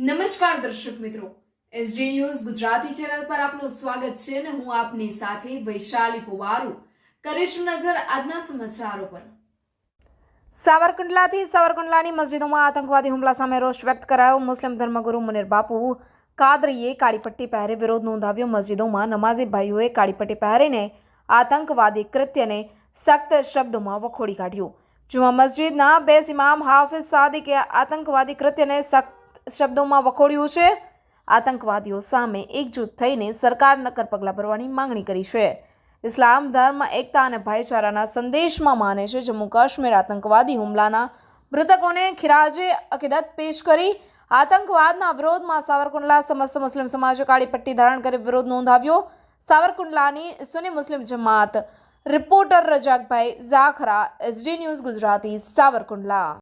નમસ્કાર દર્શક મિત્રો, એસડી ન્યૂઝ ગુજરાતી ચેનલ પર આપનું સ્વાગત છે અને હું આપની સાથે વૈશાલી પોવારુ કરીશું નજર આજના સમાચારો પર। સાવરકુંડલાથી સાવરકુંડલાની મસ્જિદોમાં આતંકવાદી હુમલા સામે રોષ વ્યક્ત કરાયો। મુસ્લિમ ધર્મગુરુ મુનીર બાપુ કાદરીએ કાળી પટ્ટી પહેરી વિરોધ નોંધાવ્યો। મસ્જિદોમાં નમાઝી ભાઈઓએ કાળી પટ્ટી પહેરીને આતંકવાદી કૃત્યને સખ્ત શબ્દોમાં વખોડી કાઢ્યું। જુમા મસ્જિદના બેસ ઇમામ હાફિઝ સાદિકે આતંકવાદી કૃત્યને સખ્ત શબ્દોમાં વખોડ્યું છે। આતંકવાદીઓ સામે એકજૂટ થઈને સરકાર નક્કર પગલાં ભરવાની માંગણી કરી છે। ઇસ્લામ ધર્મ એકતા અને ભાઈચારાના સંદેશમાં માને છે। જમ્મુ કાશ્મીર આતંકવાદી હુમલાના મૃતકોને ખિરાજે અકીદત પેશ કરી આતંકવાદના વિરોધમાં સાવરકુંડલા સમસ્ત મુસ્લિમ સમાજે કાળી પટ્ટી ધારણ કરી વિરોધ નોંધાવ્યો। સાવરકુંડલાની સુન્ની મુસ્લિમ જમાત reporter રજાકભાઈ Zakhra, SD news Gujarati, Savarkundla.